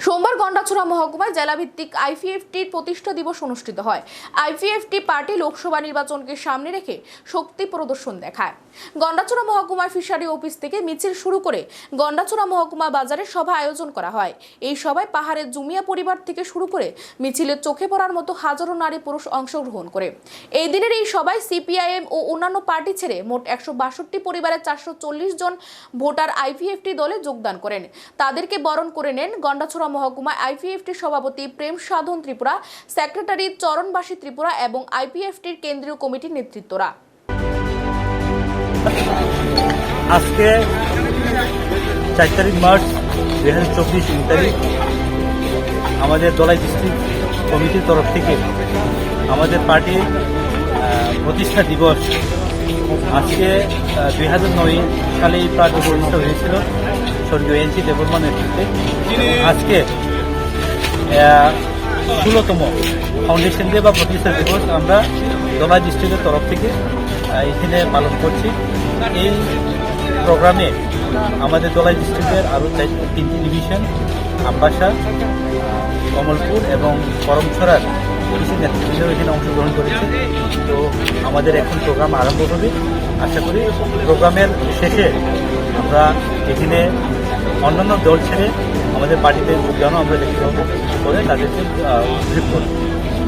সোমবার গন্ডাছড়া মহকুমায় জেলাভিত্তিক আইপিএফটির প্রতিষ্ঠা দিবস অনুষ্ঠিত হয়। আইপিএফটি পার্টি লোকসভা নির্বাচনকে সামনে রেখে শক্তি প্রদর্শন দেখায়। গন্ডাছড়া মহকুমার ফিশারি অফিস থেকে মিছিল শুরু করে গন্ডাছড়া মহকুমা বাজারে সভা আয়োজন করা হয়। এই সভায় পাহাড়ের জুমিয়া পরিবার থেকে শুরু করে মিছিলের চোখে পড়ার মতো হাজারো নারী পুরুষ অংশগ্রহণ করে। এই দিনের এই সভায় সিপিআইএম ও অন্যান্য পার্টি ছেড়ে মোট 162 পরিবারের 440 জন ভোটার আইপিএফটি দলে যোগদান করেন। তাদেরকে বরণ করে নেন গন্ডাছড়া মহকুমা আইপিএফটির সভাপতি প্রেম সাধন ত্রিপুরা, সেক্রেটারি চরণবাসী ত্রিপুরা এবং আইপিএফটির কেন্দ্রীয় কমিটির নেতৃত্বরা। আজকে 4 তারিখ মার্চ 2024 তারিখ আমাদের দলাই ডিস্ট্রিক্ট কমিটির তরফ থেকে আমাদের পার্টির প্রতিষ্ঠা দিবস আজকে 2009 সালে এই পার্টি প্রতিষ্ঠিত হয়েছিল স্বর্গীয় এনসি দেববর্মার নেতৃত্বে। আজকে 16তম ফাউন্ডেশন ডে বা প্রতিষ্ঠা দিবস আমরা দলাই ডিস্ট্রিক্টের তরফ থেকে এখানে পালন করছি। এই প্রোগ্রামে আমাদের দলাই ডিস্ট্রিক্টের আরও 3টি ডিভিশন আমবাসা, কমলপুর এবং করমছড়ার কিছু নেতৃবৃন্দ এখানে অংশগ্রহণ করেছে। তো আমাদের এখন প্রোগ্রাম আরম্ভ হবে। আশা করি প্রোগ্রামের শেষে আমরা এখানে অন্যান্য দল ছেড়ে আমাদের পার্টিতে যোগদানও আমরা দেখতে পাবো, করে তাদেরকে উদ্বুদ্ধ করব।